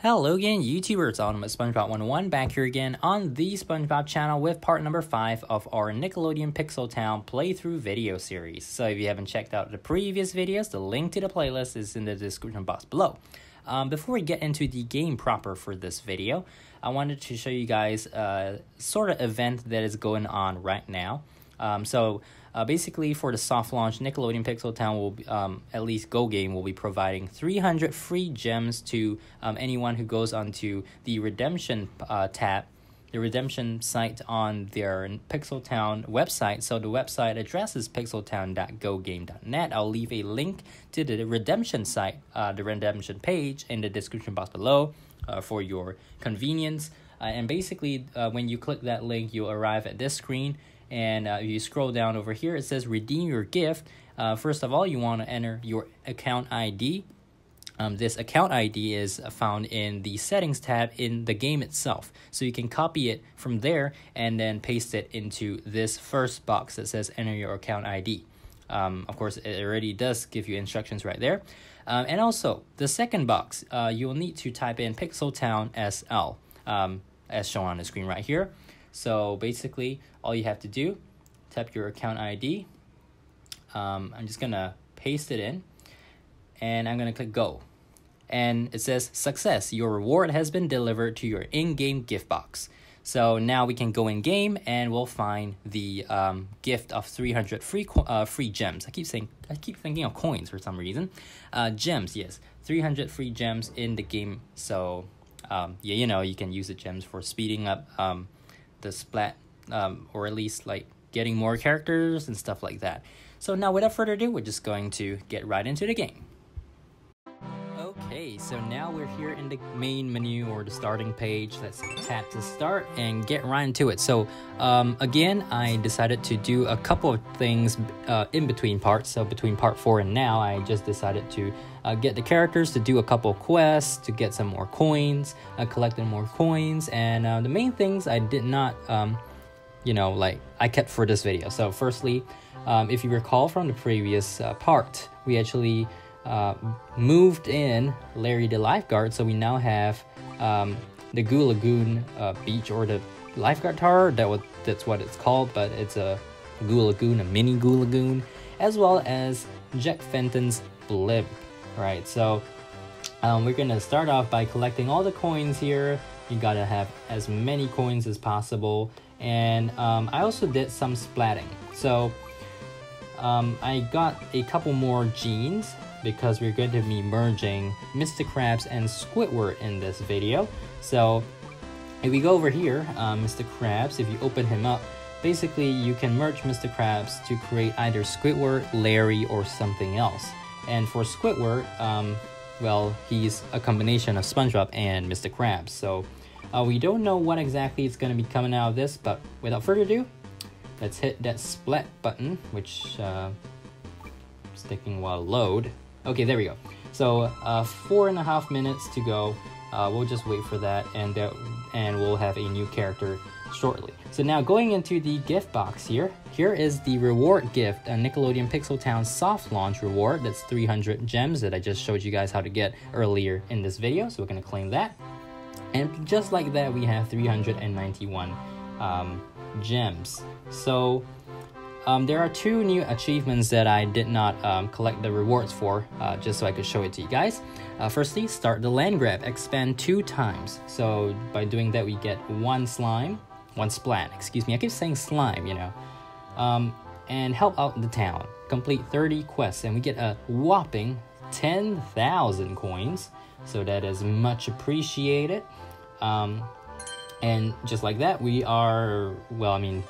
Hello again, YouTubers, Ultimate SpongeBob 101 back here again on the SpongeBob channel with part number 5 of our Nickelodeon Pixel Town playthrough video series. So if you haven't checked out the previous videos, the link to the playlist is in the description box below. Before we get into the game proper for this video, I wanted to show you guys a sort of event that is going on right now. Basically, for the soft launch, Nickelodeon Pixel Town will, at least Go Game, will be providing 300 free gems to anyone who goes onto the redemption tab, the redemption site on their Pixel Town website. So the website address is pixeltown.gogame.net. I'll leave a link to the redemption site, the redemption page, in the description box below for your convenience. And basically, when you click that link, you'll arrive at this screen. And if you scroll down over here, it says redeem your gift. First of all, you want to enter your account ID. This account ID is found in the settings tab in the game itself. So you can copy it from there and then paste it into this first box that says enter your account ID. Of course, it already does give you instructions right there. And also, the second box, you'll need to type in Pixel Town SL, as shown on the screen right here. So basically, all you have to do, type your account ID. I'm just gonna paste it in, and I'm gonna click go. And it says success, your reward has been delivered to your in-game gift box. So now we can go in game and we'll find the gift of 300 free gems. I keep thinking of coins for some reason. Gems, yes, 300 free gems in the game. So yeah, you know, you can use the gems for speeding up the splat, or at least like getting more characters and stuff like that. So now without further ado, we're just going to get right into the game. Okay, so now we're here in the main menu or the starting page. Let's tap to start and get right into it. So again, I decided to do a couple of things in between parts. So between part 4 and now, I just decided to get the characters to do a couple quests, to get some more coins, collecting more coins, and the main things I did not, I kept for this video. So firstly, if you recall from the previous part, we actually moved in Larry the lifeguard, so we now have the Goo Lagoon beach, or the lifeguard tower. That's what it's called, but it's a Goo Lagoon, a mini Goo Lagoon, as well as Jack Fenton's blimp. Right, so we're gonna start off by collecting all the coins here. You gotta have as many coins as possible, and I also did some splatting. So I got a couple more genes because we're going to be merging Mr. Krabs and Squidward in this video. So if we go over here, Mr. Krabs, if you open him up, basically you can merge Mr. Krabs to create either Squidward, Larry, or something else. And for Squidward, well, he's a combination of SpongeBob and Mr. Krabs. So we don't know what exactly is going to be coming out of this, but without further ado, let's hit that splat button, which is taking a while to load. Okay, there we go. So 4.5 minutes to go. We'll just wait for that, and we'll have a new character shortly. So now going into the gift box here is the reward gift, a Nickelodeon Pixel Town soft launch reward. That's 300 gems that I just showed you guys how to get earlier in this video. So we're gonna claim that, and just like that, we have 391 gems. So there are 2 new achievements that I did not collect the rewards for, just so I could show it to you guys. Firstly, start the land grab, expand 2 times. So by doing that, we get 1 splat, excuse me, I keep saying slime, you know. And help out the town, complete 30 quests, and we get a whopping 10,000 coins. So that is much appreciated. And just like that, we are, well, I mean,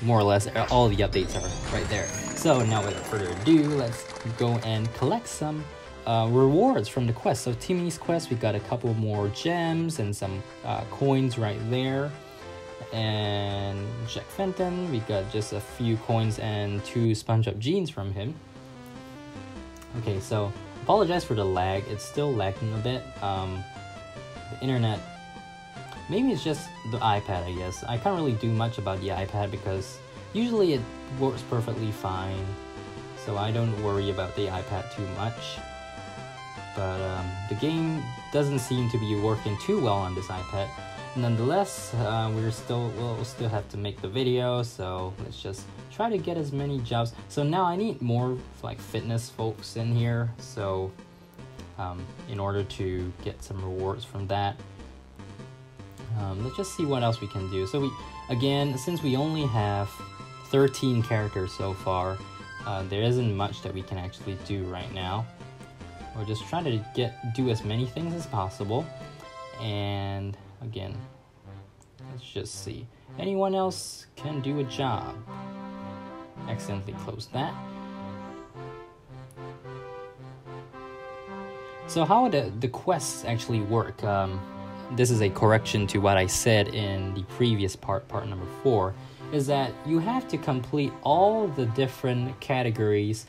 more or less all the updates are right there. So now without further ado, let's go and collect some rewards from the quest. So Timmy's quest, we got a couple more gems and some coins right there. And Jack Fenton, we got just a few coins and 2 SpongeBob genes from him. Okay, so apologize for the lag, it's still lagging a bit. The internet, maybe it's just the iPad, I guess. I can't really do much about the iPad because usually it works perfectly fine, so I don't worry about the iPad too much. but the game doesn't seem to be working too well on this iPad. Nonetheless, we'll still have to make the video, so let's just try to get as many jobs. So now I need more like fitness folks in here, so in order to get some rewards from that, let's just see what else we can do. So since we only have 13 characters so far, there isn't much that we can actually do right now. We're just trying to do as many things as possible. And again, let's just see. Anyone else can do a job. Accidentally closed that. So how the quests actually work? This is a correction to what I said in the previous part number 4, is that you have to complete all the different categories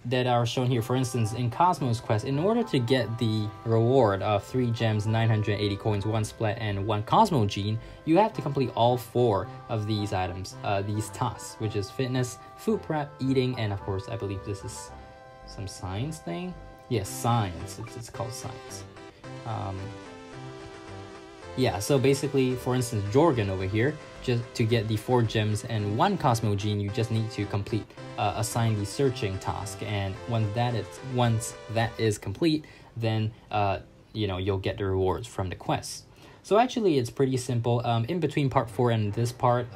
that are shown here. For instance, in Cosmos Quest, in order to get the reward of 3 gems, 980 coins, 1 splat, and 1 Cosmo Gene, you have to complete all 4 of these items, these tasks, which is fitness, food prep, eating, and of course, I believe this is some science thing. Yes, science. It's called science. Yeah, so basically, for instance, Jorgen over here, just to get the 4 gems and 1 Cosmo Gene, you just need to complete assign the searching task, and once that is complete, then you'll get the rewards from the quest. So actually, it's pretty simple. In between part 4 and this part,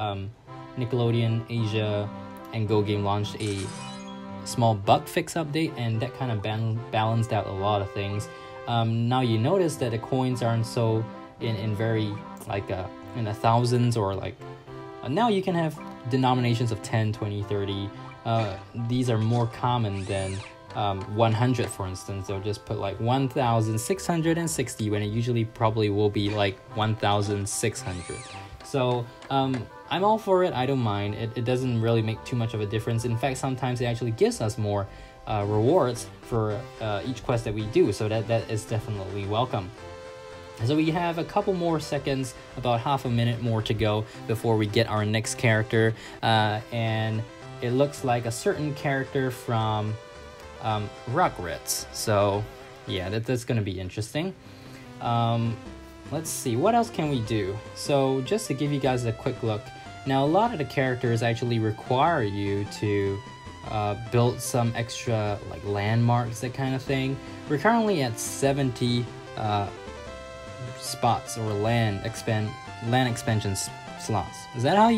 Nickelodeon Asia and Go Game launched a small bug fix update, and that kind of balanced out a lot of things. Now you notice that the coins aren't so in very like in the thousands, or like now you can have denominations of 10, 20, 30. These are more common than 100, for instance. They'll just put like 1,660 when it usually probably will be like 1,600. So I'm all for it. I don't mind. It doesn't really make too much of a difference. In fact, sometimes it actually gives us more rewards for each quest that we do, so that is definitely welcome. So we have a couple more seconds, about half a minute more to go before we get our next character, and it looks like a certain character from Rugrats. So yeah, that's gonna be interesting. Let's see, what else can we do? So just to give you guys a quick look, now a lot of the characters actually require you to build some extra like landmarks, that kind of thing. We're currently at 70 spots or land expansion slots. Is that how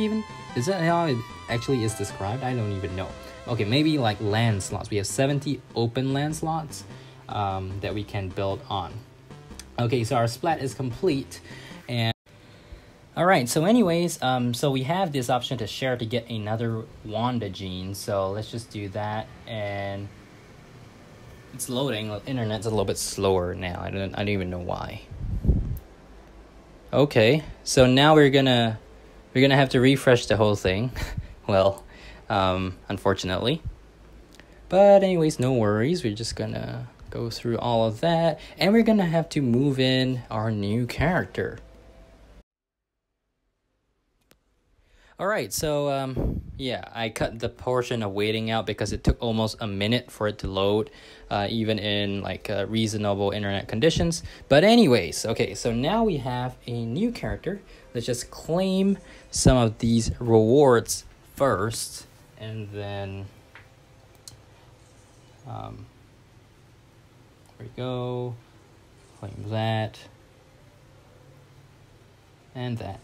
it actually is described? I don't even know. Okay, maybe like land slots. We have 70 open land slots that we can build on. Okay, so our splat is complete, and all right, so anyways, so we have this option to share to get another Wanda Gene. So let's just do that, and it's loading. The internet's a little bit slower now. I don't even know why. Okay, so now we're gonna have to refresh the whole thing. Well, unfortunately, but anyways, no worries. We're just gonna go through all of that, and we're gonna have to move in our new character. All right, so yeah, I cut the portion of waiting out because it took almost a minute for it to load, even in like reasonable internet conditions. But anyways, okay, so now we have a new character. Let's just claim some of these rewards first, and then there we go. Claim that and that.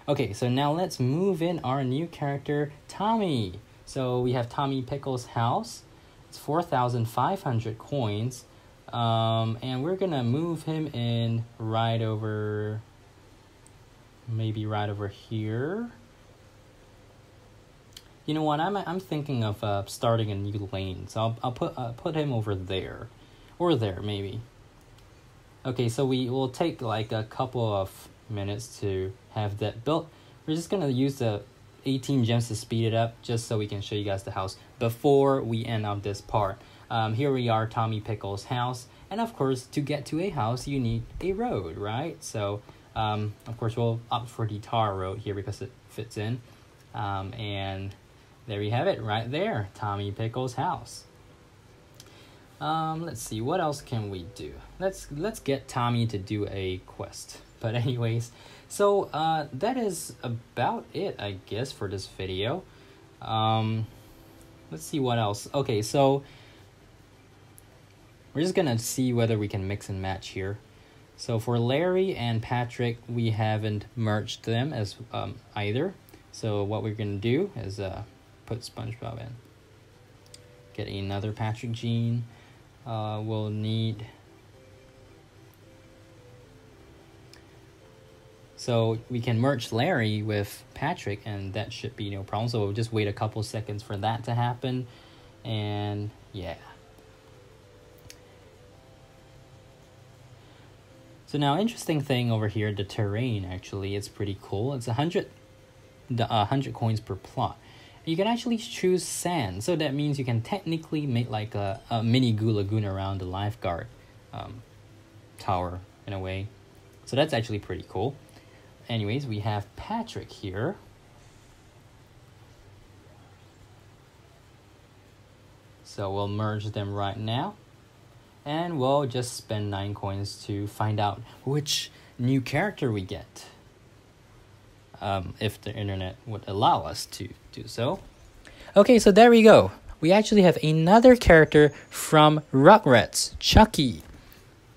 Okay, so now let's move in our new character, Tommy. So we have Tommy Pickles' house. It's 4,500 coins. And we're gonna move him in right over, maybe right over here. You know what? I'm thinking of starting a new lane, so I'll put him over there, or there maybe. Okay, so we will take like a couple of minutes to have that built. We're just gonna use the 18 gems to speed it up, just so we can show you guys the house before we end up this part. Here we are, Tommy Pickles' house, and of course, to get to a house, you need a road, right? So, of course, we'll opt for the tar road here because it fits in, and there we have it, right there, Tommy Pickles' house. Let's see, what else can we do? Let's get Tommy to do a quest. But anyways, so that is about it, I guess, for this video. Let's see what else. Okay, so we're just gonna see whether we can mix and match here. So for Larry and Patrick, we haven't merged them as either. So what we're gonna do is put SpongeBob in. Get another Patrick gene. We'll need. So we can merge Larry with Patrick, and that should be no problem. So we'll just wait a couple seconds for that to happen, and yeah. So now, interesting thing over here, the terrain actually, it's pretty cool. It's 100 coins per plot. You can actually choose sand, so that means you can technically make like a mini Goo Lagoon around the lifeguard tower in a way. So that's actually pretty cool. Anyways, we have Patrick here. So we'll merge them right now. And we'll just spend 9 coins to find out which new character we get. If the internet would allow us to do so. Okay, so there we go. We actually have another character from Rugrats, Chucky.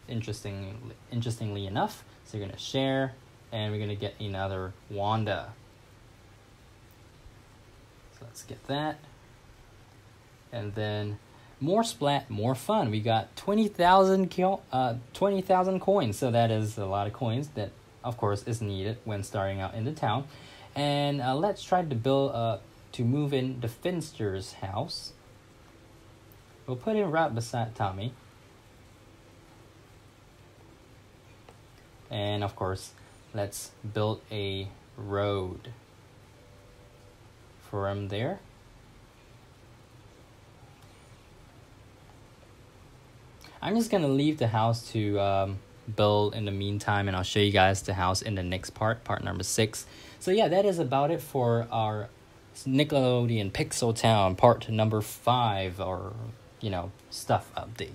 Interestingly enough, so we're gonna share, and we're gonna get another Wanda. So let's get that. And then more splat, more fun. We got 20,000 coins, so that is a lot of coins that, of course, is needed when starting out in the town. And let's try to build to move in the Finster's house. We'll put it right beside Tommy. And of course, let's build a road for him there. I'm just gonna leave the house to build in the meantime, and I'll show you guys the house in the next part number 6. So yeah, that is about it for our Nickelodeon Pixel Town part number 5, or stuff update.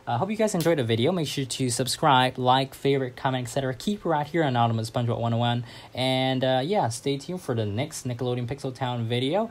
I hope you guys enjoyed the video. Make sure to subscribe, like, favorite, comment, etc. Keep right here on Ultimate SpongeBob 101, and yeah, stay tuned for the next Nickelodeon Pixel Town video.